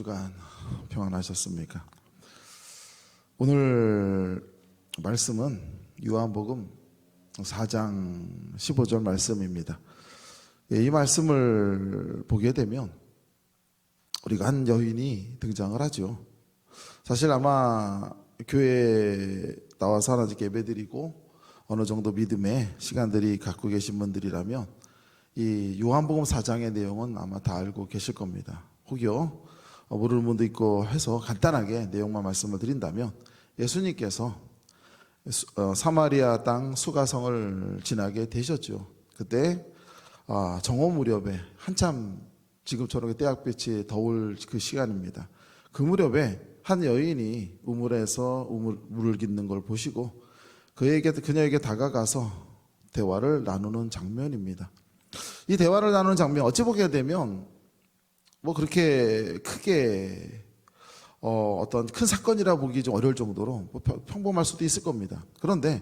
주간 평안하셨습니까? 오늘 말씀은 요한복음 4장 15절 말씀입니다. 이 말씀을 보게 되면 우리가 한 여인이 등장을 하죠. 사실 아마 교회에 나와서 하나님께 예배드리고 어느 정도 믿음의 시간들이 갖고 계신 분들이라면 이 요한복음 4장의 내용은 아마 다 알고 계실 겁니다. 혹여 모르는 분도 있고 해서 간단하게 내용만 말씀을 드린다면, 예수님께서 사마리아 땅 수가성을 지나게 되셨죠. 그때 정오 무렵에 한참 지금처럼 때학볕이 더울 그 시간입니다. 그 무렵에 한 여인이 우물에서 물을 깃는 걸 보시고 그녀에게 다가가서 대화를 나누는 장면입니다. 이 대화를 나누는 장면, 어찌 보게 되면 뭐 그렇게 크게 어떤 큰 사건이라 보기 좀 어려울 정도로 평범할 수도 있을 겁니다. 그런데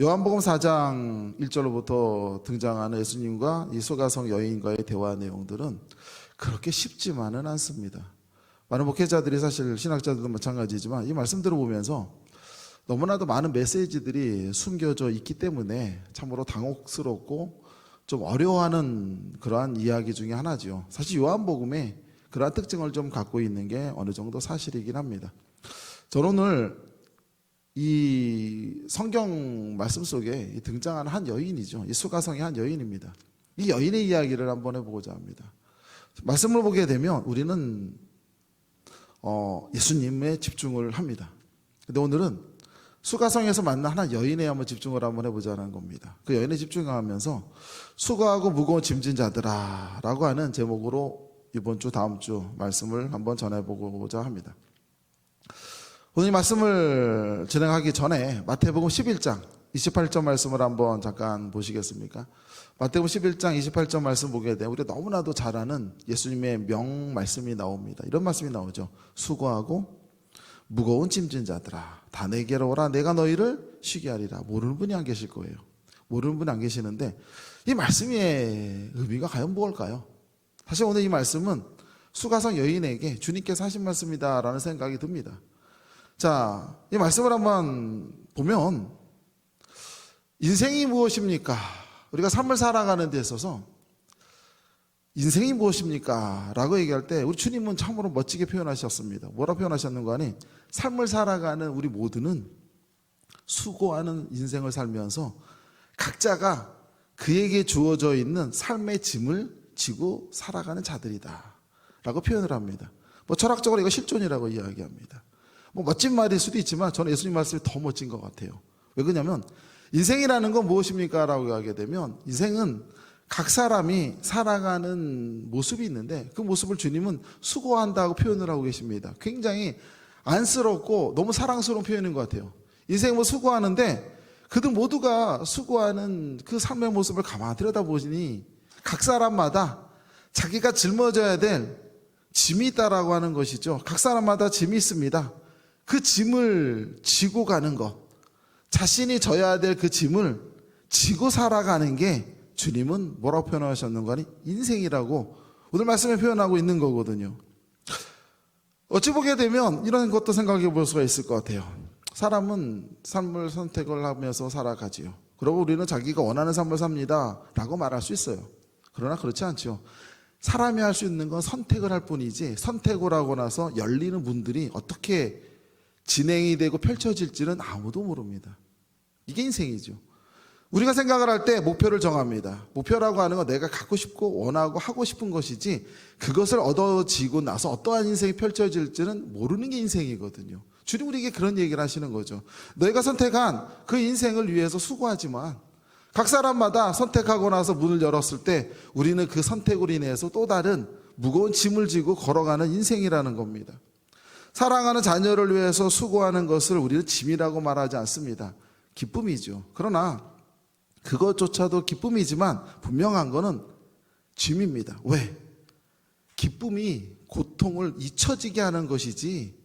요한복음 4장 1절로부터 등장하는 예수님과 이 수가성 여인과의 대화 내용들은 그렇게 쉽지만은 않습니다. 많은 목회자들이, 사실 신학자들도 마찬가지지만 이 말씀 들어보면서 너무나도 많은 메시지들이 숨겨져 있기 때문에 참으로 당혹스럽고 좀 어려워하는 그러한 이야기 중에 하나죠. 사실 요한복음에 그러한 특징을 좀 갖고 있는 게 어느 정도 사실이긴 합니다. 저는 오늘 이 성경 말씀 속에 등장하는 한 여인이죠. 이 수가성의 한 여인입니다. 이 여인의 이야기를 한번 해보고자 합니다. 말씀을 보게 되면 우리는 예수님에 집중을 합니다. 근데 오늘은 수가성에서 만난 하나 여인에 한번 집중을 한번 해보자는 겁니다. 그 여인에 집중하면서 수고하고 무거운 짐진 자들아 라고 하는 제목으로 이번 주 다음 주 말씀을 한번 전해보고자 합니다. 오늘 이 말씀을 진행하기 전에 마태복음 11장 28절 말씀을 한번 잠깐 보시겠습니까? 마태복음 11장 28절 말씀 보게 되면 우리가 너무나도 잘 아는 예수님의 명 말씀이 나옵니다. 이런 말씀이 나오죠. 수고하고 무거운 짐진 자들아 다 내게로 오라, 내가 너희를 쉬게 하리라. 모르는 분이 안 계실 거예요. 모르는 분이 안 계시는데 이 말씀의 의미가 과연 무엇일까요? 사실 오늘 이 말씀은 수가성 여인에게 주님께서 하신 말씀이다 라는 생각이 듭니다. 자, 이 말씀을 한번 보면 인생이 무엇입니까? 우리가 삶을 살아가는 데 있어서 인생이 무엇입니까? 라고 얘기할 때 우리 주님은 참으로 멋지게 표현하셨습니다. 뭐라 표현하셨는가 하니, 삶을 살아가는 우리 모두는 수고하는 인생을 살면서 각자가 그에게 주어져 있는 삶의 짐을 지고 살아가는 자들이다 라고 표현을 합니다. 뭐 철학적으로 이거 실존이라고 이야기합니다. 뭐 멋진 말일 수도 있지만 저는 예수님 말씀이 더 멋진 것 같아요. 왜 그러냐면 인생이라는 건 무엇입니까? 라고 이야기하게 되면 인생은 각 사람이 살아가는 모습이 있는데 그 모습을 주님은 수고한다고 표현을 하고 계십니다. 굉장히 안쓰럽고 너무 사랑스러운 표현인 것 같아요. 인생 뭐 수고하는데 그들 모두가 수고하는 그 삶의 모습을 가만히 들여다보니 각 사람마다 자기가 짊어져야 될 짐이 있다라고 하는 것이죠. 각 사람마다 짐이 있습니다. 그 짐을 지고 가는 것, 자신이 져야 될 그 짐을 지고 살아가는 게 주님은 뭐라고 표현하셨는가 하니 인생이라고 오늘 말씀에 표현하고 있는 거거든요. 어찌 보게 되면 이런 것도 생각해 볼 수가 있을 것 같아요. 사람은 삶을 선택을 하면서 살아가지요. 그리고 우리는 자기가 원하는 삶을 삽니다 라고 말할 수 있어요. 그러나 그렇지 않죠. 사람이 할 수 있는 건 선택을 할 뿐이지 선택을 하고 나서 열리는 문들이 어떻게 진행이 되고 펼쳐질지는 아무도 모릅니다. 이게 인생이죠. 우리가 생각을 할 때 목표를 정합니다. 목표라고 하는 건 내가 갖고 싶고 원하고 하고 싶은 것이지 그것을 얻어지고 나서 어떠한 인생이 펼쳐질지는 모르는 게 인생이거든요. 주님 우리에게 그런 얘기를 하시는 거죠. 너희가 선택한 그 인생을 위해서 수고하지만 각 사람마다 선택하고 나서 문을 열었을 때 우리는 그 선택으로 인해서 또 다른 무거운 짐을 지고 걸어가는 인생이라는 겁니다. 사랑하는 자녀를 위해서 수고하는 것을 우리는 짐이라고 말하지 않습니다. 기쁨이죠. 그러나 그것조차도 기쁨이지만 분명한 거는 짐입니다. 왜? 기쁨이 고통을 잊혀지게 하는 것이지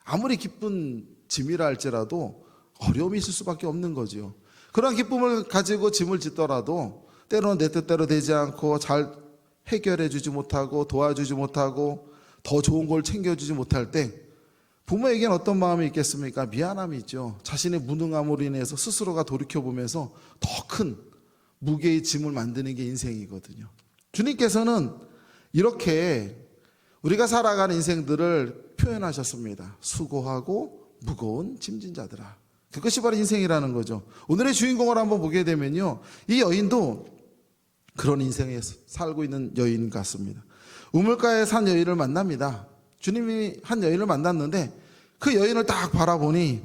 아무리 기쁜 짐이라 할지라도 어려움이 있을 수밖에 없는 거죠. 그런 기쁨을 가지고 짐을 짓더라도 때로는 내 뜻대로 되지 않고 잘 해결해 주지 못하고 도와주지 못하고 더 좋은 걸 챙겨주지 못할 때 부모에게는 어떤 마음이 있겠습니까? 미안함이 있죠. 자신의 무능함으로 인해서 스스로가 돌이켜보면서 더 큰 무게의 짐을 만드는 게 인생이거든요. 주님께서는 이렇게 우리가 살아가는 인생들을 표현하셨습니다. 수고하고 무거운 짐진 자들아. 그것이 바로 인생이라는 거죠. 오늘의 주인공을 한번 보게 되면요, 이 여인도 그런 인생에 살고 있는 여인 같습니다. 우물가에 산 여인을 만납니다. 주님이 한 여인을 만났는데 그 여인을 딱 바라보니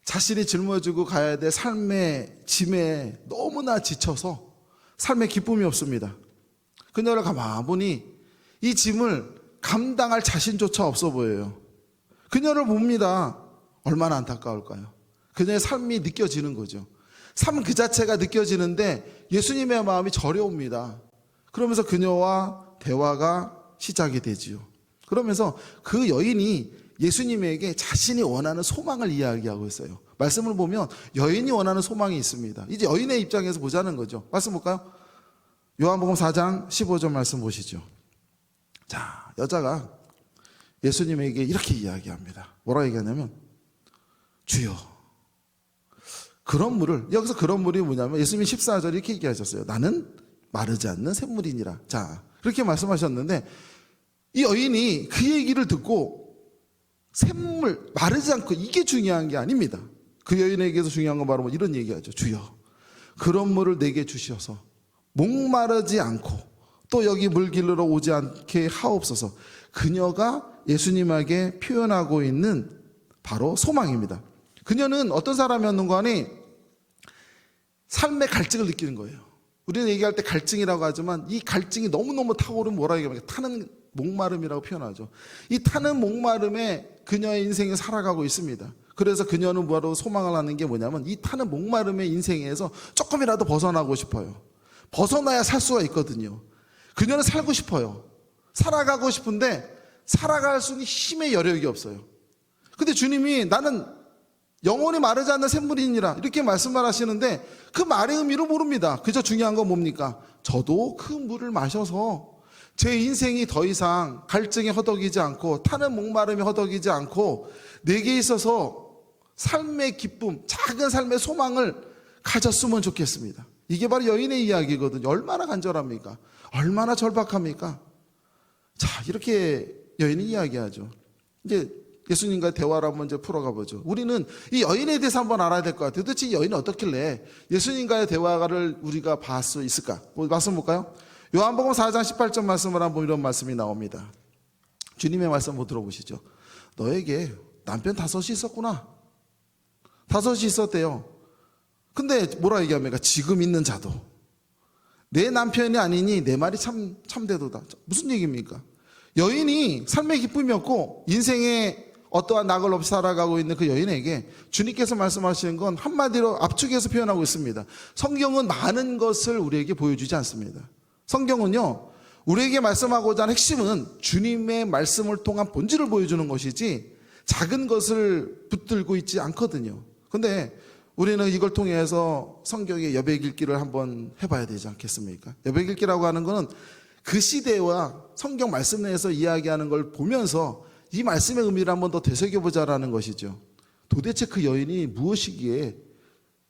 자신이 짊어지고 가야 될 삶의 짐에 너무나 지쳐서 삶의 기쁨이 없습니다. 그녀를 가만 보니 이 짐을 감당할 자신조차 없어 보여요. 그녀를 봅니다. 얼마나 안타까울까요? 그녀의 삶이 느껴지는 거죠. 삶 그 자체가 느껴지는데 예수님의 마음이 저려옵니다. 그러면서 그녀와 대화가 시작이 되지요. 그러면서 그 여인이 예수님에게 자신이 원하는 소망을 이야기하고 있어요. 말씀을 보면 여인이 원하는 소망이 있습니다. 이제 여인의 입장에서 보자는 거죠. 말씀 볼까요? 요한복음 4장 15절 말씀 보시죠. 자, 여자가 예수님에게 이렇게 이야기합니다. 뭐라고 얘기하냐면, 주여, 그런 물을, 여기서 그런 물이 뭐냐면 예수님이 14절 이렇게 얘기하셨어요. 나는 마르지 않는 샘물이니라. 자, 그렇게 말씀하셨는데 이 여인이 그 얘기를 듣고 샘물, 마르지 않고, 이게 중요한 게 아닙니다. 그 여인에게서 중요한 건 바로 이런 얘기하죠. 주여, 그런 물을 내게 주셔서 목마르지 않고 또 여기 물길로 오지 않게 하옵소서. 그녀가 예수님에게 표현하고 있는 바로 소망입니다. 그녀는 어떤 사람이었는가 하니 삶의 갈증을 느끼는 거예요. 우리는 얘기할 때 갈증이라고 하지만 이 갈증이 너무너무 타오르면 뭐라고 얘기합니까? 타는 목마름이라고 표현하죠. 이 타는 목마름에 그녀의 인생이 살아가고 있습니다. 그래서 그녀는 바로 소망을 하는 게 뭐냐면 이 타는 목마름의 인생에서 조금이라도 벗어나고 싶어요. 벗어나야 살 수가 있거든요. 그녀는 살고 싶어요. 살아가고 싶은데 살아갈 수 있는 힘의 여력이 없어요. 근데 주님이 나는 영원히 마르지 않는 샘물이니라 이렇게 말씀을 하시는데 그 말의 의미를 모릅니다. 그저 중요한 건 뭡니까? 저도 그 물을 마셔서 제 인생이 더 이상 갈증에 허덕이지 않고 타는 목마름에 허덕이지 않고 내게 있어서 삶의 기쁨, 작은 삶의 소망을 가졌으면 좋겠습니다. 이게 바로 여인의 이야기거든요. 얼마나 간절합니까? 얼마나 절박합니까? 자, 이렇게 여인이 이야기하죠. 이제 예수님과 대화를 한번 이제 풀어가 보죠. 우리는 이 여인에 대해서 한번 알아야 될 것 같아요. 도대체 이 여인은 어떻길래 예수님과의 대화를 우리가 봤을 수 있을까? 말씀 볼까요? 요한복음 4장 18절 말씀을 한번 이런 말씀이 나옵니다. 주님의 말씀 한번 들어보시죠. 너에게 남편 5이 있었구나. 5이 있었대요. 근데 뭐라 얘기합니까? 지금 있는 자도 내 남편이 아니니 내 말이 참되도다. 무슨 얘기입니까? 여인이 삶의 기쁨이 없고 인생에 어떠한 낙을 없이 살아가고 있는 그 여인에게 주님께서 말씀하시는 건 한마디로 압축해서 표현하고 있습니다. 성경은 많은 것을 우리에게 보여주지 않습니다. 성경은요, 우리에게 말씀하고자 하는 핵심은 주님의 말씀을 통한 본질을 보여주는 것이지 작은 것을 붙들고 있지 않거든요. 근데 우리는 이걸 통해서 성경의 여백 읽기를 한번 해봐야 되지 않겠습니까? 여백 읽기라고 하는 것은 그 시대와 성경 말씀 내에서 이야기하는 걸 보면서 이 말씀의 의미를 한번 더 되새겨보자라는 것이죠. 도대체 그 여인이 무엇이기에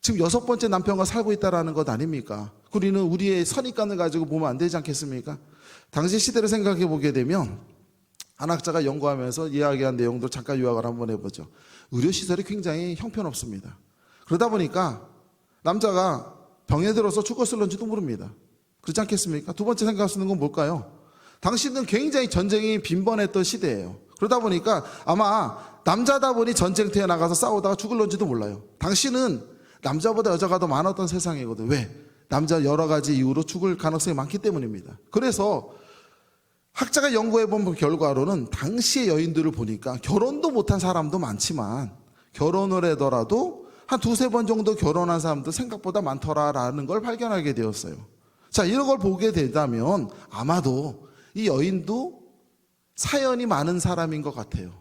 지금 6번째 남편과 살고 있다라는 것 아닙니까? 우리는 우리의 선입관을 가지고 보면 안 되지 않겠습니까? 당시 시대를 생각해 보게 되면 한학자가 연구하면서 이야기한 내용도 잠깐 요약을 한번 해보죠. 의료시설이 굉장히 형편없습니다. 그러다 보니까 남자가 병에 들어서 죽었을런지도 모릅니다. 그렇지 않겠습니까? 두 번째 생각할 수 있는 건 뭘까요? 당시는 굉장히 전쟁이 빈번했던 시대예요. 그러다 보니까 아마 남자다 보니 전쟁터에 나가서 싸우다가 죽을런지도 몰라요. 당시는 남자보다 여자가 더 많았던 세상이거든요. 왜? 남자 여러 가지 이유로 죽을 가능성이 많기 때문입니다. 그래서 학자가 연구해본 결과로는 당시의 여인들을 보니까 결혼도 못한 사람도 많지만 결혼을 하더라도 한 2-3번 정도 결혼한 사람도 생각보다 많더라라는 걸 발견하게 되었어요. 자, 이런 걸 보게 되다면 아마도 이 여인도 사연이 많은 사람인 것 같아요.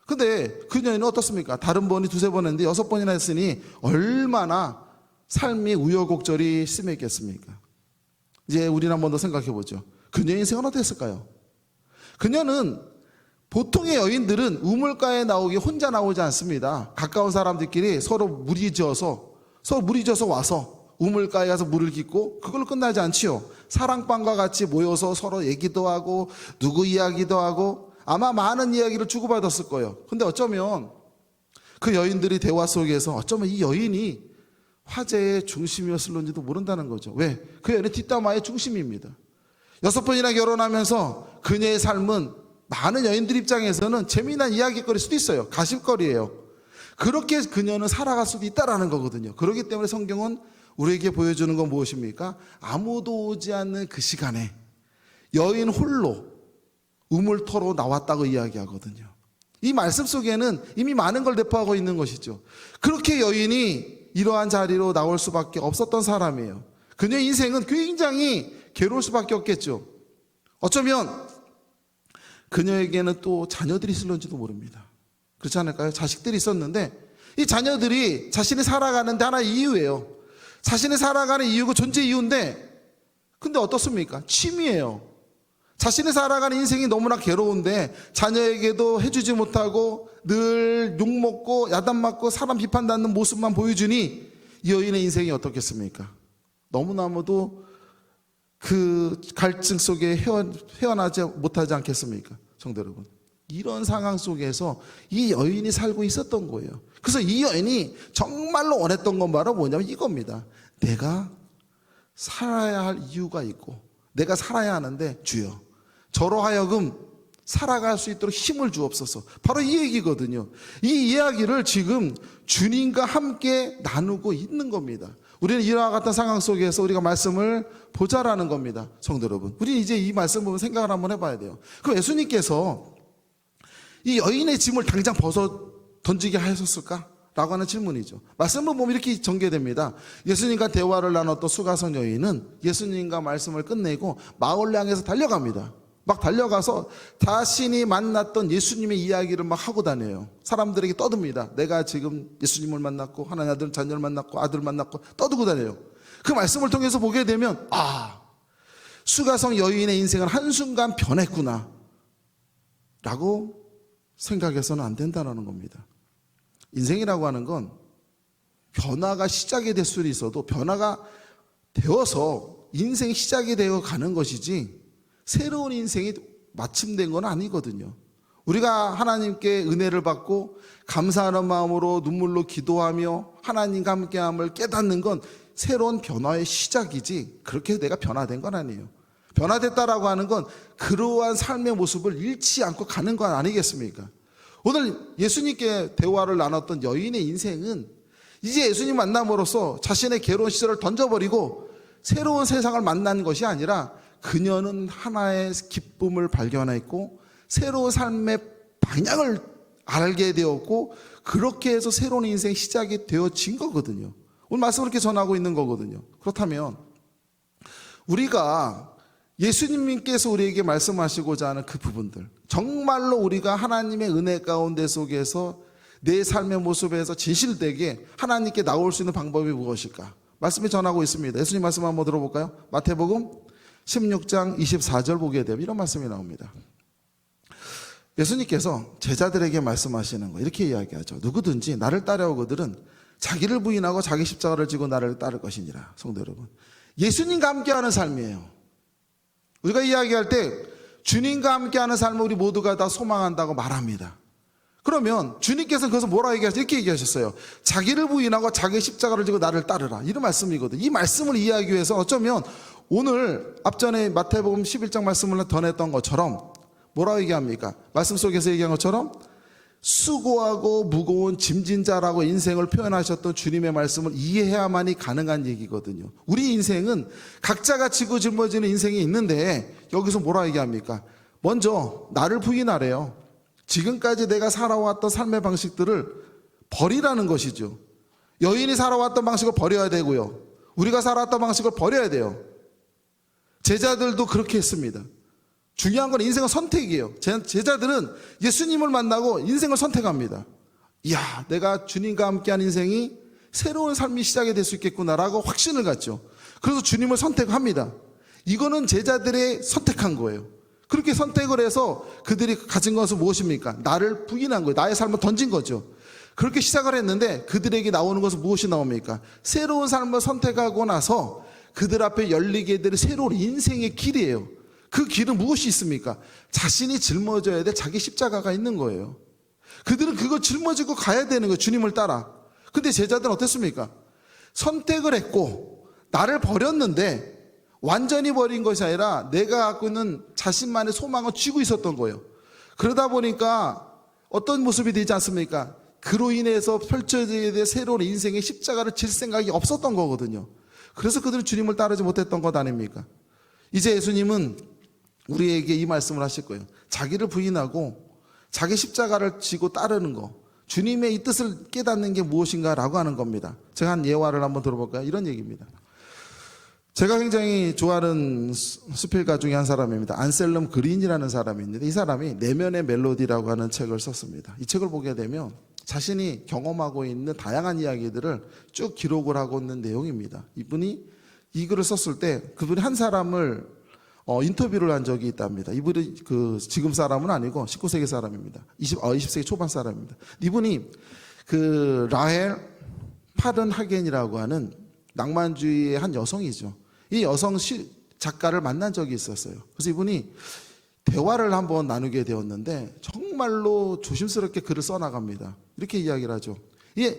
근데 그 여인은 어떻습니까? 다른 번이 2-3번 했는데 6번이나 했으니 얼마나 삶이 우여곡절이 심했겠습니까? 이제 우리는 한 번 더 생각해 보죠. 그녀의 인생은 어땠을까요? 그녀는 보통의 여인들은 우물가에 나오기 혼자 나오지 않습니다. 가까운 사람들끼리 서로 무리 지어서 와서 우물가에 가서 물을 깃고 그걸로 끝나지 않지요. 사랑방과 같이 모여서 서로 얘기도 하고 누구 이야기도 하고 아마 많은 이야기를 주고받았을 거예요. 근데 어쩌면 그 여인들이 대화 속에서 어쩌면 이 여인이 화제의 중심이었을런지도 모른다는 거죠. 왜? 그 여인은 뒷담화의 중심입니다. 6번이나 결혼하면서 그녀의 삶은 많은 여인들 입장에서는 재미난 이야기거리일 수도 있어요. 가십거리예요. 그렇게 그녀는 살아갈 수도 있다라는 거거든요. 그렇기 때문에 성경은 우리에게 보여주는 건 무엇입니까? 아무도 오지 않는 그 시간에 여인 홀로 우물터로 나왔다고 이야기하거든요. 이 말씀 속에는 이미 많은 걸 내포하고 있는 것이죠. 그렇게 여인이 이러한 자리로 나올 수밖에 없었던 사람이에요. 그녀의 인생은 굉장히 괴로울 수밖에 없겠죠. 어쩌면 그녀에게는 또 자녀들이 있을런지도 모릅니다. 그렇지 않을까요? 자식들이 있었는데 이 자녀들이 자신이 살아가는데 하나의 이유예요. 자신이 살아가는 이유고 존재 이유인데 근데 어떻습니까? 취미예요. 자신이 살아가는 인생이 너무나 괴로운데 자녀에게도 해주지 못하고 늘 욕먹고 야단맞고 사람 비판받는 모습만 보여주니 이 여인의 인생이 어떻겠습니까? 너무나도 그 갈증 속에 헤어나지 못하지 않겠습니까? 성도 여러분, 이런 상황 속에서 이 여인이 살고 있었던 거예요. 그래서 이 여인이 정말로 원했던 건 바로 뭐냐면 이겁니다. 내가 살아야 할 이유가 있고 내가 살아야 하는데 주여 저로 하여금 살아갈 수 있도록 힘을 주옵소서. 바로 이 얘기거든요. 이 이야기를 지금 주님과 함께 나누고 있는 겁니다. 우리는 이와 같은 상황 속에서 우리가 말씀을 보자라는 겁니다. 성도 여러분, 우리 이제 이 말씀 보면 생각을 한번 해봐야 돼요. 그럼 예수님께서 이 여인의 짐을 당장 벗어 던지게 하셨을까? 라고 하는 질문이죠. 말씀을 보면 이렇게 전개됩니다. 예수님과 대화를 나눴던 수가성 여인은 예수님과 말씀을 끝내고 마을을 향해서 달려갑니다. 막 달려가서 자신이 만났던 예수님의 이야기를 막 하고 다녀요. 사람들에게 떠듭니다. 내가 지금 예수님을 만났고 하나님 아들 자녀를 만났고 아들을 만났고 떠들고 다녀요. 그 말씀을 통해서 보게 되면 수가성 여인의 인생은 한순간 변했구나 라고 생각해서는 안 된다는 겁니다. 인생이라고 하는 건 변화가 시작이 될 수는 있어도 변화가 되어서 인생이 시작이 되어 가는 것이지 새로운 인생이 마침된 건 아니거든요. 우리가 하나님께 은혜를 받고 감사하는 마음으로 눈물로 기도하며 하나님과 함께함을 깨닫는 건 새로운 변화의 시작이지 그렇게 내가 변화된 건 아니에요. 변화됐다라고 하는 건 그러한 삶의 모습을 잃지 않고 가는 건 아니겠습니까? 오늘 예수님께 대화를 나눴던 여인의 인생은 이제 예수님 만남으로써 자신의 괴로운 시절을 던져버리고 새로운 세상을 만난 것이 아니라 그녀는 하나의 기쁨을 발견했고 새로운 삶의 방향을 알게 되었고 그렇게 해서 새로운 인생 시작이 되어진 거거든요. 오늘 말씀을 이렇게 전하고 있는 거거든요. 그렇다면 우리가 예수님께서 우리에게 말씀하시고자 하는 그 부분들, 정말로 우리가 하나님의 은혜 가운데 속에서 내 삶의 모습에서 진실되게 하나님께 나올 수 있는 방법이 무엇일까? 말씀이 전하고 있습니다. 예수님 말씀 한번 들어볼까요? 마태복음 16장 24절 보게 되면 이런 말씀이 나옵니다. 예수님께서 제자들에게 말씀하시는 거 이렇게 이야기하죠. 누구든지 나를 따라오거들은 자기를 부인하고 자기 십자가를 지고 나를 따를 것이니라. 성도 여러분, 예수님과 함께하는 삶이에요. 우리가 이야기할 때 주님과 함께하는 삶을 우리 모두가 다 소망한다고 말합니다. 그러면 주님께서는 그것을 뭐라 얘기하셨어요? 이렇게 얘기하셨어요. 자기를 부인하고 자기 십자가를 지고 나를 따르라. 이런 말씀이거든요. 이 말씀을 이해하기 위해서 어쩌면 오늘 앞전에 마태복음 11장 말씀을 전했던 것처럼 뭐라고 얘기합니까? 말씀 속에서 얘기한 것처럼 수고하고 무거운 짐진 자라고 인생을 표현하셨던 주님의 말씀을 이해해야만이 가능한 얘기거든요. 우리 인생은 각자가 지고 짊어지는 인생이 있는데 여기서 뭐라 얘기합니까? 먼저 나를 부인하래요. 지금까지 내가 살아왔던 삶의 방식들을 버리라는 것이죠. 여인이 살아왔던 방식을 버려야 되고요. 우리가 살아왔던 방식을 버려야 돼요. 제자들도 그렇게 했습니다. 중요한 건 인생은 선택이에요. 제자들은 예수님을 만나고 인생을 선택합니다. 이야, 내가 주님과 함께한 인생이 새로운 삶이 시작이 될 수 있겠구나라고 확신을 갖죠. 그래서 주님을 선택합니다. 이거는 제자들의 선택한 거예요. 그렇게 선택을 해서 그들이 가진 것은 무엇입니까? 나를 부인한 거예요. 나의 삶을 던진 거죠. 그렇게 시작을 했는데 그들에게 나오는 것은 무엇이 나옵니까? 새로운 삶을 선택하고 나서 그들 앞에 열리게 될 새로운 인생의 길이에요. 그 길은 무엇이 있습니까? 자신이 짊어져야 될 자기 십자가가 있는 거예요. 그들은 그걸 짊어지고 가야 되는 거예요. 주님을 따라. 근데 제자들은 어땠습니까? 선택을 했고 나를 버렸는데 완전히 버린 것이 아니라 내가 갖고 있는 자신만의 소망을 쥐고 있었던 거예요. 그러다 보니까 어떤 모습이 되지 않습니까? 그로 인해서 펼쳐져야 될 새로운 인생의 십자가를 질 생각이 없었던 거거든요. 그래서 그들은 주님을 따르지 못했던 것 아닙니까? 이제 예수님은 우리에게 이 말씀을 하실 거예요. 자기를 부인하고 자기 십자가를 지고 따르는 거, 주님의 이 뜻을 깨닫는 게 무엇인가라고 하는 겁니다. 제가 한 예화를 한번 들어볼까요? 이런 얘기입니다. 제가 굉장히 좋아하는 수필가 중에 한 사람입니다. 안셀럼 그린이라는 사람이 있는데 이 사람이 내면의 멜로디라고 하는 책을 썼습니다. 이 책을 보게 되면 자신이 경험하고 있는 다양한 이야기들을 쭉 기록을 하고 있는 내용입니다. 이분이 이 글을 썼을 때 그분이 한 사람을 인터뷰를 한 적이 있답니다. 이분이 지금 사람은 아니고 19세기 사람입니다. 20세기 초반 사람입니다. 이분이 라헬 파른하겐이라고 하는 낭만주의의 한 여성이죠. 이 여성 작가를 만난 적이 있었어요. 그래서 이분이 대화를 한번 나누게 되었는데 정말로 조심스럽게 글을 써나갑니다. 이렇게 이야기를 하죠. 이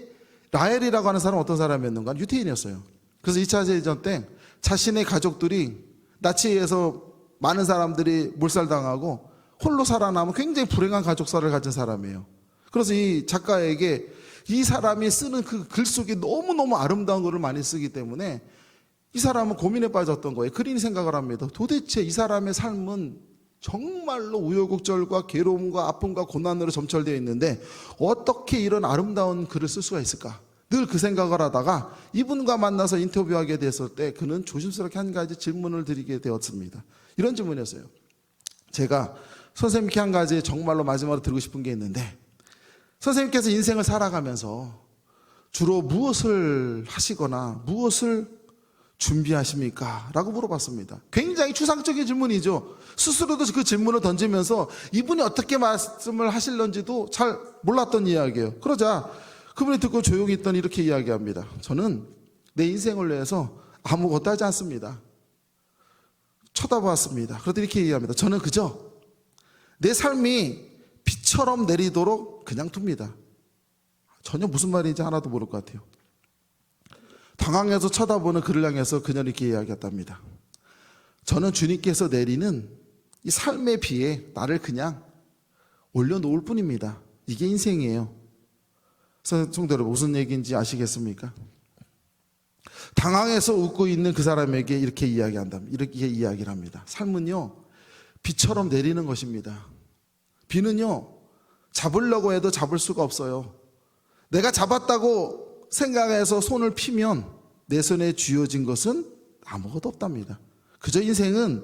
라헬이라고 하는 사람은 어떤 사람이었는가? 유태인이었어요. 그래서 2차 세계전 때 자신의 가족들이 나치에 의해서 많은 사람들이 몰살당하고 홀로 살아남은 굉장히 불행한 가족사를 가진 사람이에요. 그래서 이 작가에게 이 사람이 쓰는 그 글 속에 너무너무 아름다운 글을 많이 쓰기 때문에 이 사람은 고민에 빠졌던 거예요. 그린이 생각을 합니다. 도대체 이 사람의 삶은 정말로 우여곡절과 괴로움과 아픔과 고난으로 점철되어 있는데 어떻게 이런 아름다운 글을 쓸 수가 있을까? 늘 그 생각을 하다가 이분과 만나서 인터뷰하게 됐을 때 그는 조심스럽게 한 가지 질문을 드리게 되었습니다. 이런 질문이었어요. 제가 선생님께 한 가지 정말로 마지막으로 드리고 싶은 게 있는데 선생님께서 인생을 살아가면서 주로 무엇을 하시거나 무엇을 준비하십니까? 라고 물어봤습니다. 굉장히 추상적인 질문이죠. 스스로도 그 질문을 던지면서 이분이 어떻게 말씀을 하실런지도 잘 몰랐던 이야기예요. 그러자 그분이 듣고 조용히 있더니 이렇게 이야기합니다. 저는 내 인생을 위해서 아무것도 하지 않습니다. 쳐다보았습니다. 그러더니 이렇게 얘기합니다. 저는 그저 내 삶이 비처럼 내리도록 그냥 둡니다. 전혀 무슨 말인지 하나도 모를 것 같아요. 당황해서 쳐다보는 그를 향해서 그녀는 이렇게 이야기했답니다. 저는 주님께서 내리는 이 삶의 비에 나를 그냥 올려놓을 뿐입니다. 이게 인생이에요. 성도 여러분, 무슨 얘기인지 아시겠습니까? 당황해서 웃고 있는 그 사람에게 이렇게 이야기한다. 이렇게 이야기를 합니다. 삶은요, 비처럼 내리는 것입니다. 비는요, 잡으려고 해도 잡을 수가 없어요. 내가 잡았다고 생각해서 손을 피면 내 손에 쥐어진 것은 아무것도 없답니다. 그저 인생은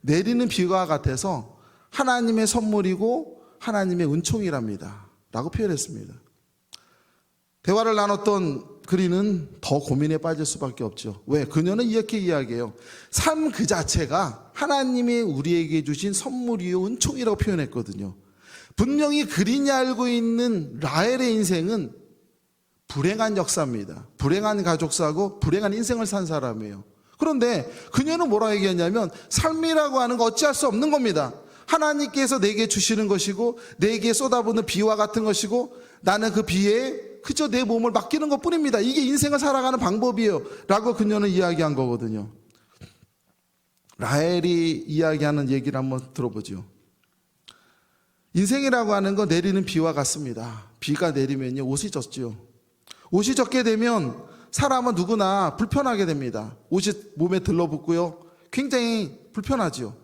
내리는 비와 같아서 하나님의 선물이고 하나님의 은총이랍니다. 라고 표현했습니다. 대화를 나눴던 그리는 더 고민에 빠질 수밖에 없죠. 왜? 그녀는 이렇게 이야기해요. 삶 그 자체가 하나님이 우리에게 주신 선물이요 은총이라고 표현했거든요. 분명히 그린이 알고 있는 라헬의 인생은 불행한 역사입니다. 불행한 가족사고 불행한 인생을 산 사람이에요. 그런데 그녀는 뭐라 얘기했냐면 삶이라고 하는 거 어찌할 수 없는 겁니다. 하나님께서 내게 주시는 것이고 내게 쏟아부는 비와 같은 것이고 나는 그 비에 그저 내 몸을 맡기는 것뿐입니다. 이게 인생을 살아가는 방법이에요. 라고 그녀는 이야기한 거거든요. 라헬이 이야기하는 얘기를 한번 들어보죠. 인생이라고 하는 건 내리는 비와 같습니다. 비가 내리면요 옷이 젖죠. 옷이 젖게 되면 사람은 누구나 불편하게 됩니다. 옷이 몸에 들러붙고요. 굉장히 불편하죠.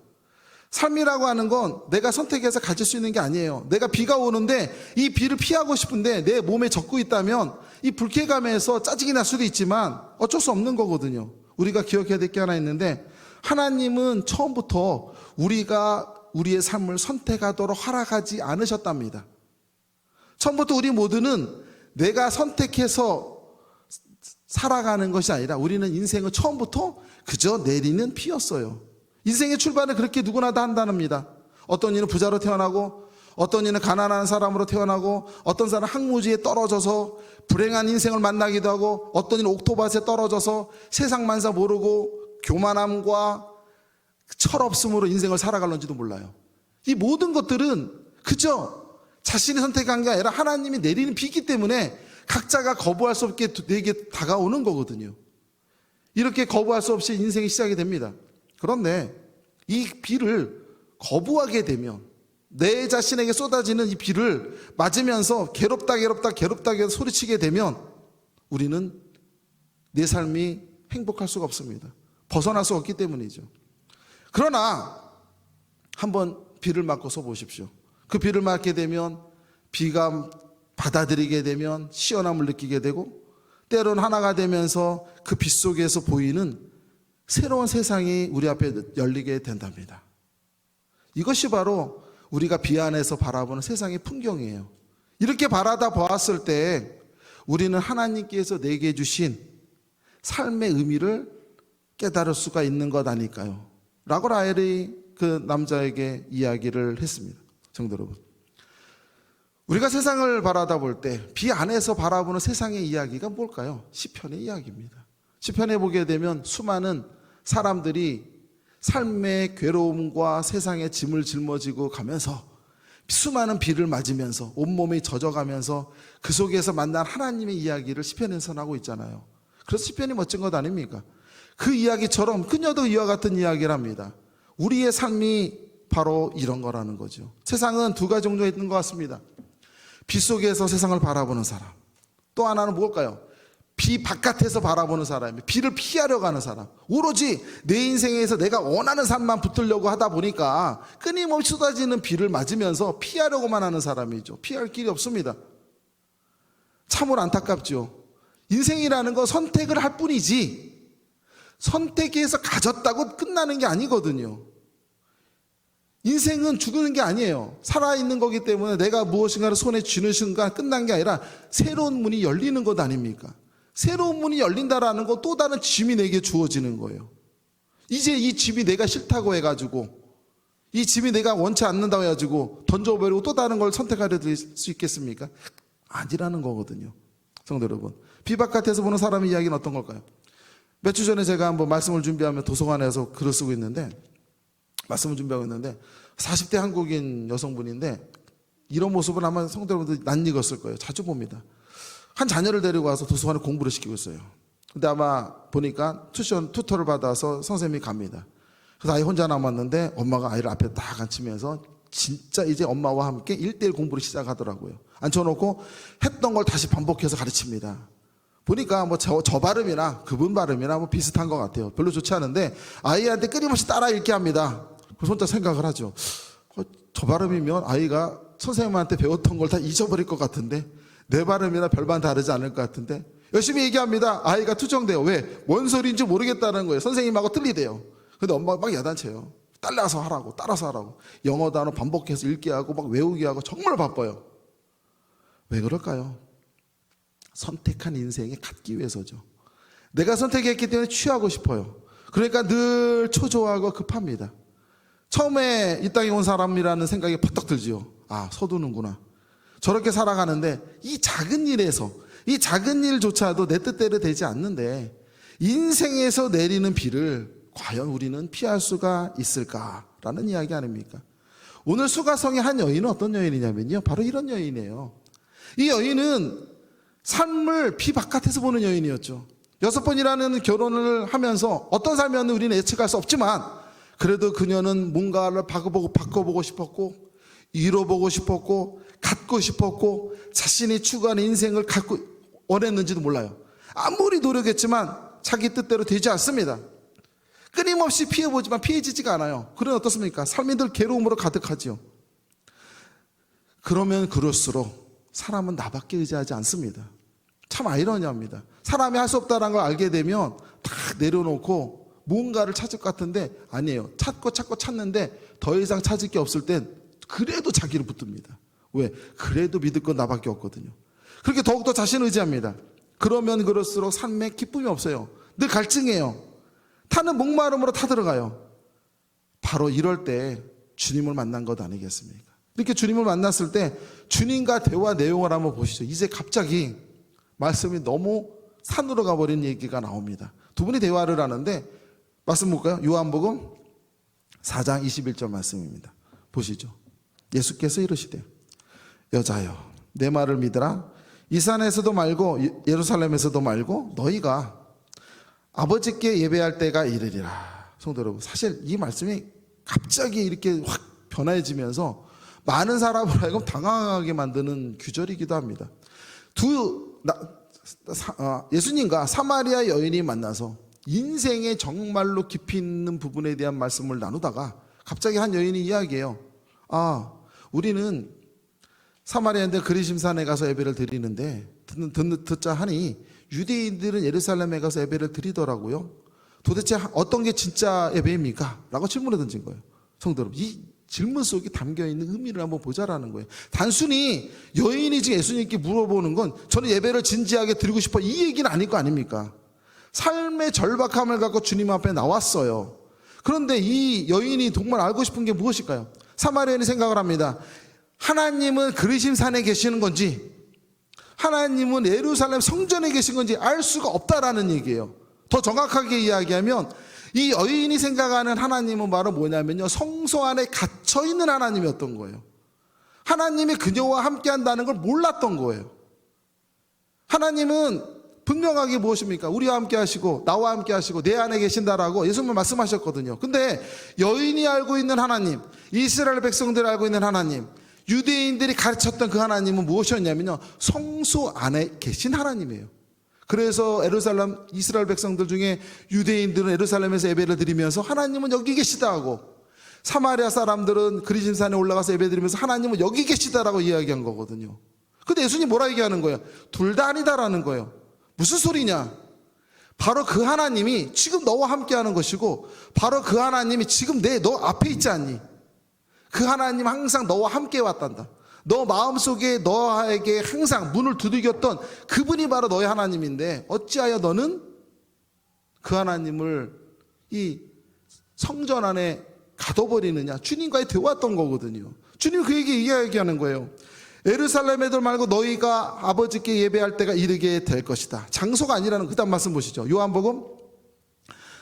삶이라고 하는 건 내가 선택해서 가질 수 있는 게 아니에요. 내가 비가 오는데 이 비를 피하고 싶은데 내 몸에 젖고 있다면 이 불쾌감에서 짜증이 날 수도 있지만 어쩔 수 없는 거거든요. 우리가 기억해야 될 게 하나 있는데 하나님은 처음부터 우리가 우리의 삶을 선택하도록 허락하지 않으셨답니다. 처음부터 우리 모두는 내가 선택해서 살아가는 것이 아니라 우리는 인생은 처음부터 그저 내리는 피였어요. 인생의 출발은 그렇게 누구나 다 한답니다. 어떤 이는 부자로 태어나고, 어떤 이는 가난한 사람으로 태어나고, 어떤 사람은 항무지에 떨어져서 불행한 인생을 만나기도 하고, 어떤 이는 옥토밭에 떨어져서 세상 만사 모르고 교만함과 철없음으로 인생을 살아갈는지도 몰라요. 이 모든 것들은 그저 자신이 선택한 게 아니라 하나님이 내리는 비이기 때문에 각자가 거부할 수 없게 내게 다가오는 거거든요. 이렇게 거부할 수 없이 인생이 시작이 됩니다. 그런데 이 비를 거부하게 되면, 내 자신에게 쏟아지는 이 비를 맞으면서 괴롭다 소리치게 되면 우리는 내 삶이 행복할 수가 없습니다. 벗어날 수 없기 때문이죠. 그러나 한번 비를 맞고서 보십시오. 그 비를 맞게 되면, 비가 받아들이게 되면 시원함을 느끼게 되고, 때론 하나가 되면서 그 빛 속에서 보이는 새로운 세상이 우리 앞에 열리게 된답니다. 이것이 바로 우리가 비 안에서 바라보는 세상의 풍경이에요. 이렇게 바라다 보았을 때 우리는 하나님께서 내게 주신 삶의 의미를 깨달을 수가 있는 것 아닐까요? 라고 라헬이 그 남자에게 이야기를 했습니다. 성도 여러분, 우리가 세상을 바라다 볼 때 비 안에서 바라보는 세상의 이야기가 뭘까요? 시편의 이야기입니다. 시편에 보게 되면 수많은 사람들이 삶의 괴로움과 세상의 짐을 짊어지고 가면서 수많은 비를 맞으면서 온몸이 젖어가면서 그 속에서 만난 하나님의 이야기를 시편에서 하고 있잖아요. 그래서 시편이 멋진 것 아닙니까? 그 이야기처럼 그녀도 이와 같은 이야기를 합니다. 우리의 삶이 바로 이런 거라는 거죠. 세상은 두 가지 종류가 있는 것 같습니다. 비 속에서 세상을 바라보는 사람, 또 하나는 뭘까요? 비 바깥에서 바라보는 사람이에요. 비를 피하려고 하는 사람. 오로지 내 인생에서 내가 원하는 삶만 붙으려고 하다 보니까 끊임없이 쏟아지는 비를 맞으면서 피하려고만 하는 사람이죠. 피할 길이 없습니다. 참으로 안타깝죠. 인생이라는 건 선택을 할 뿐이지 선택해서 가졌다고 끝나는 게 아니거든요. 인생은 죽는 게 아니에요. 살아있는 거기 때문에 내가 무엇인가를 손에 쥐는 순간 끝난 게 아니라 새로운 문이 열리는 것 아닙니까? 새로운 문이 열린다라는 건 또 다른 짐이 내게 주어지는 거예요. 이제 이 짐이 내가 싫다고 해가지고, 이 짐이 내가 원치 않는다고 해가지고 던져버리고 또 다른 걸 선택하려 될 수 있겠습니까? 아니라는 거거든요. 성도 여러분, 비 바깥에서 보는 사람의 이야기는 어떤 걸까요? 몇 주 전에 제가 한번 말씀을 준비하며 도서관에서 글을 쓰고 있는데, 말씀을 준비하고 있는데 40대 한국인 여성분인데, 이런 모습을 아마 성도 여러분들 낯익었을 거예요. 자주 봅니다. 한 자녀를 데리고 와서 도서관에 공부를 시키고 있어요. 근데 아마 보니까 투터를 받아서 선생님이 갑니다. 그래서 아이 혼자 남았는데 엄마가 아이를 앞에 딱 앉히면서 진짜 이제 엄마와 함께 1:1 공부를 시작하더라고요. 앉혀놓고 했던 걸 다시 반복해서 가르칩니다. 보니까 뭐 저 발음이나 그분 발음이나 뭐 비슷한 것 같아요. 별로 좋지 않은데 아이한테 끊임없이 따라 읽게 합니다. 그래서 혼자 생각을 하죠. 저 발음이면 아이가 선생님한테 배웠던 걸 다 잊어버릴 것 같은데, 내 발음이나 별반 다르지 않을 것 같은데, 열심히 얘기합니다. 아이가 투정돼요. 왜? 뭔 소리인지 모르겠다는 거예요. 선생님하고 틀리대요. 근데 엄마가 막 야단쳐요. 따라서 하라고, 따라서 하라고. 영어 단어 반복해서 읽게 하고 막 외우게 하고 정말 바빠요. 왜 그럴까요? 선택한 인생에 갖기 위해서죠. 내가 선택했기 때문에 취하고 싶어요. 그러니까 늘 초조하고 급합니다. 처음에 이 땅에 온 사람이라는 생각이 퍼뜩 들지요. 아, 서두는구나. 저렇게 살아가는데 이 작은 일에서, 이 작은 일조차도 내 뜻대로 되지 않는데 인생에서 내리는 비를 과연 우리는 피할 수가 있을까라는 이야기 아닙니까? 오늘 수가성의 한 여인은 어떤 여인이냐면요, 바로 이런 여인이에요. 이 여인은 삶을 비 바깥에서 보는 여인이었죠. 6번이라는 결혼을 하면서 어떤 삶이었는지 우리는 예측할 수 없지만, 그래도 그녀는 뭔가를 바꿔보고 싶었고, 이뤄보고 싶었고, 갖고 싶었고, 자신이 추구하는 인생을 갖고 원했는지도 몰라요. 아무리 노력했지만 자기 뜻대로 되지 않습니다. 끊임없이 피해보지만 피해지지가 않아요. 그러면 어떻습니까? 삶이 늘 괴로움으로 가득하지요. 그러면 그럴수록 사람은 나밖에 의지하지 않습니다. 참 아이러니합니다. 사람이 할 수 없다는 걸 알게 되면 다 내려놓고 뭔가를 찾을 것 같은데 아니에요. 찾고 찾는데 더 이상 찾을 게 없을 땐 그래도 자기를 붙듭니다. 왜? 그래도 믿을 건 나밖에 없거든요. 그렇게 더욱더 자신을 의지합니다. 그러면 그럴수록 삶에 기쁨이 없어요. 늘 갈증해요. 타는 목마름으로 타들어가요. 바로 이럴 때 주님을 만난 것 아니겠습니까? 이렇게 주님을 만났을 때 주님과 대화 내용을 한번 보시죠. 이제 갑자기 말씀이 너무 산으로 가버린 얘기가 나옵니다. 두 분이 대화를 하는데 말씀 볼까요? 요한복음 4장 21절 말씀입니다. 보시죠. 예수께서 이르시되 여자여 내 말을 믿으라. 이 산에서도 말고 예루살렘에서도 말고 너희가 아버지께 예배할 때가 이르리라. 성도 여러분, 사실 이 말씀이 갑자기 이렇게 확 변해지면서 많은 사람을 하여금 당황하게 만드는 규절이기도 합니다. 예수님과 사마리아 여인이 만나서 인생의 정말로 깊이 있는 부분에 대한 말씀을 나누다가 갑자기 한 여인이 이야기해요. 우리는 사마리아인들 그리심산에 가서 예배를 드리는데 듣자 하니 유대인들은 예루살렘에 가서 예배를 드리더라고요. 도대체 어떤 게 진짜 예배입니까? 라고 질문을 던진 거예요. 성도 여러분, 이 질문 속에 담겨있는 의미를 한번 보자라는 거예요. 단순히 여인이 지금 예수님께 물어보는 건 저는 예배를 진지하게 드리고 싶어 이 얘기는 아닐 거 아닙니까? 삶의 절박함을 갖고 주님 앞에 나왔어요. 그런데 이 여인이 정말 알고 싶은 게 무엇일까요? 사마리아인이 생각을 합니다. 하나님은 그리심산에 계시는 건지 하나님은 예루살렘 성전에 계신 건지 알 수가 없다라는 얘기예요. 더 정확하게 이야기하면 이 여인이 생각하는 하나님은 바로 뭐냐면요, 성소 안에 갇혀있는 하나님이었던 거예요. 하나님이 그녀와 함께 한다는 걸 몰랐던 거예요. 하나님은 분명하게 무엇입니까? 우리와 함께 하시고 나와 함께 하시고 내 안에 계신다라고 예수님은 말씀하셨거든요. 근데 여인이 알고 있는 하나님, 이스라엘 백성들이 알고 있는 하나님, 유대인들이 가르쳤던 그 하나님은 무엇이었냐면요, 성소 안에 계신 하나님이에요. 그래서 예루살렘 이스라엘 백성들 중에 유대인들은 예루살렘에서 예배를 드리면서 하나님은 여기 계시다 하고, 사마리아 사람들은 그리심산에 올라가서 예배 드리면서 하나님은 여기 계시다라고 이야기한 거거든요. 근데 예수님 뭐라 얘기하는 거예요? 둘 다 아니다라는 거예요. 무슨 소리냐? 바로 그 하나님이 지금 너와 함께 하는 것이고 바로 그 하나님이 지금 너 앞에 있지 않니? 그 하나님 항상 너와 함께 왔단다. 너 마음속에 너에게 항상 문을 두들겼던 그분이 바로 너의 하나님인데 어찌하여 너는 그 하나님을 이 성전 안에 가둬버리느냐? 주님과의 대화했던 거거든요. 주님이 그에게 이야기하는 거예요. 예루살렘에들 말고 너희가 아버지께 예배할 때가 이르게 될 것이다. 장소가 아니라는 그 다음 말씀 보시죠. 요한복음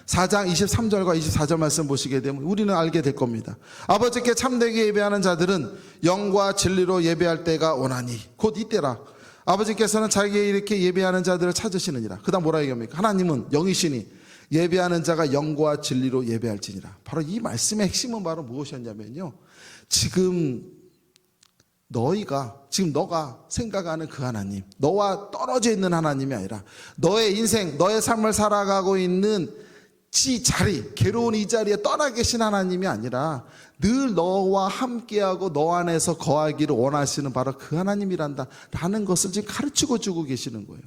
4장 23절과 24절 말씀 보시게 되면 우리는 알게 될 겁니다. 아버지께 참되게 예배하는 자들은 영과 진리로 예배할 때가 오나니 곧 이때라. 아버지께서는 자기에 이렇게 예배하는 자들을 찾으시느니라. 그 다음 뭐라 얘기합니까? 하나님은 영이시니 예배하는 자가 영과 진리로 예배할지니라. 바로 이 말씀의 핵심은 바로 무엇이었냐면요, 지금 너가 생각하는 그 하나님, 너와 떨어져 있는 하나님이 아니라 너의 인생, 너의 삶을 살아가고 있는 자리, 괴로운 이 자리에 떠나 계신 하나님이 아니라 늘 너와 함께하고 너 안에서 거하기를 원하시는 바로 그 하나님이란다 라는 것을 지금 가르치고 주고 계시는 거예요.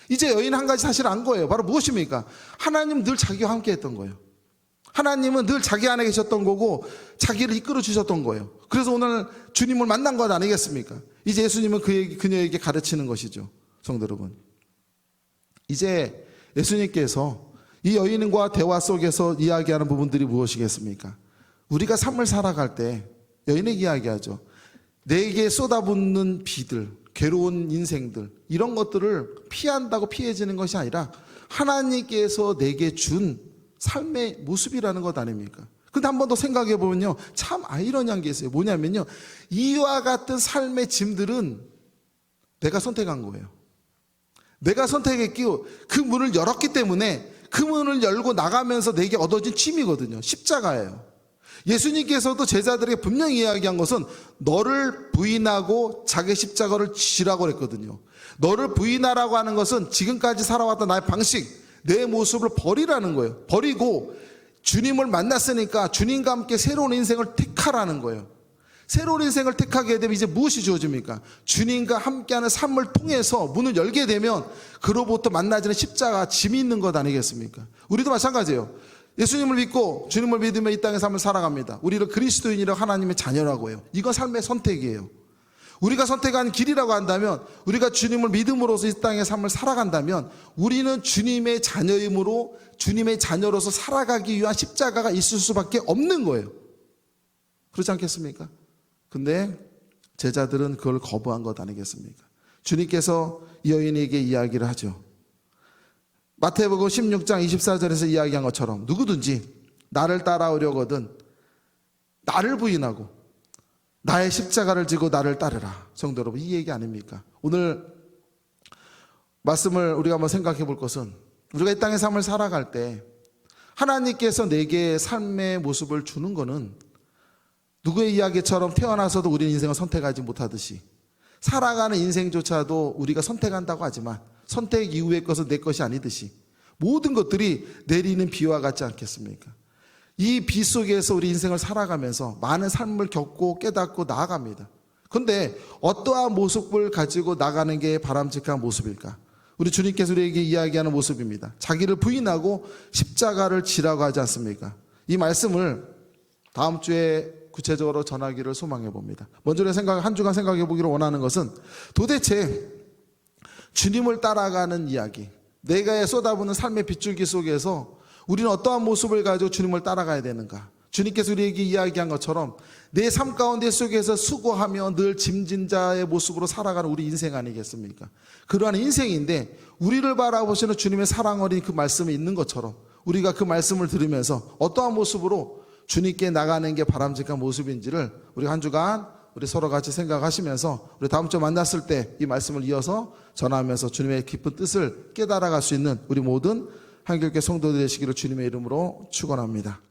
이제 여인은 한 가지 사실 안 거예요. 바로 무엇입니까? 하나님 늘 자기와 함께 했던 거예요. 하나님은 늘 자기 안에 계셨던 거고 자기를 이끌어 주셨던 거예요. 그래서 오늘 주님을 만난 것 아니겠습니까? 이제 예수님은 그녀에게 가르치는 것이죠. 성도 여러분, 이제 예수님께서 이 여인과 대화 속에서 이야기하는 부분들이 무엇이겠습니까? 우리가 삶을 살아갈 때 여인에게 이야기하죠. 내게 쏟아붓는 비들, 괴로운 인생들, 이런 것들을 피한다고 피해지는 것이 아니라 하나님께서 내게 준 삶의 모습이라는 것 아닙니까? 근데 한 번 더 생각해 보면요, 참 아이러니한 게 있어요. 뭐냐면요, 이와 같은 삶의 짐들은 내가 선택한 거예요. 내가 선택했기에 그 문을 열었기 때문에 그 문을 열고 나가면서 내게 얻어진 취미거든요. 십자가예요. 예수님께서도 제자들에게 분명히 이야기한 것은 너를 부인하고 자기 십자가를 지라고 그랬거든요. 너를 부인하라고 하는 것은 지금까지 살아왔던 나의 방식, 내 모습을 버리라는 거예요. 버리고 주님을 만났으니까 주님과 함께 새로운 인생을 택하라는 거예요. 새로운 인생을 택하게 되면 이제 무엇이 주어집니까? 주님과 함께하는 삶을 통해서 문을 열게 되면 그로부터 만나지는 십자가, 짐이 있는 것 아니겠습니까? 우리도 마찬가지예요. 예수님을 믿고 주님을 믿으며 이 땅의 삶을 살아갑니다. 우리를 그리스도인이라고 하나님의 자녀라고 해요. 이건 삶의 선택이에요. 우리가 선택한 길이라고 한다면, 우리가 주님을 믿음으로써 이 땅의 삶을 살아간다면 우리는 주님의 자녀이므로 주님의 자녀로서 살아가기 위한 십자가가 있을 수밖에 없는 거예요. 그렇지 않겠습니까? 근데 제자들은 그걸 거부한 것 아니겠습니까? 주님께서 이 여인에게 이야기를 하죠. 마태복음 16장 24절에서 이야기한 것처럼 누구든지 나를 따라오려거든 나를 부인하고 나의 십자가를 지고 나를 따르라. 성도 여러분, 이 얘기 아닙니까? 오늘 말씀을 우리가 한번 생각해 볼 것은, 우리가 이 땅의 삶을 살아갈 때 하나님께서 내게 삶의 모습을 주는 것은 누구의 이야기처럼 태어나서도 우리는 인생을 선택하지 못하듯이 살아가는 인생조차도 우리가 선택한다고 하지만 선택 이후의 것은 내 것이 아니듯이 모든 것들이 내리는 비와 같지 않겠습니까? 이 비 속에서 우리 인생을 살아가면서 많은 삶을 겪고 깨닫고 나아갑니다. 그런데 어떠한 모습을 가지고 나가는 게 바람직한 모습일까? 우리 주님께서 우리에게 이야기하는 모습입니다. 자기를 부인하고 십자가를 지라고 하지 않습니까? 이 말씀을 다음 주에 구체적으로 전하기를 소망해 봅니다. 먼저 한 주간 생각해 보기를 원하는 것은, 도대체 주님을 따라가는 이야기, 내가 쏟아부는 삶의 빗줄기 속에서 우리는 어떠한 모습을 가지고 주님을 따라가야 되는가? 주님께서 우리에게 이야기한 것처럼 내 삶 가운데 속에서 수고하며 늘 짐진 자의 모습으로 살아가는 우리 인생 아니겠습니까? 그러한 인생인데 우리를 바라보시는 주님의 사랑 어린 그 말씀이 있는 것처럼 우리가 그 말씀을 들으면서 어떠한 모습으로 주님께 나가는 게 바람직한 모습인지를 우리 한 주간 우리 서로 같이 생각하시면서 우리 다음 주에 만났을 때 이 말씀을 이어서 전하면서 주님의 깊은 뜻을 깨달아갈 수 있는 우리 모든 한결교회 성도들 되시기를 주님의 이름으로 축원합니다.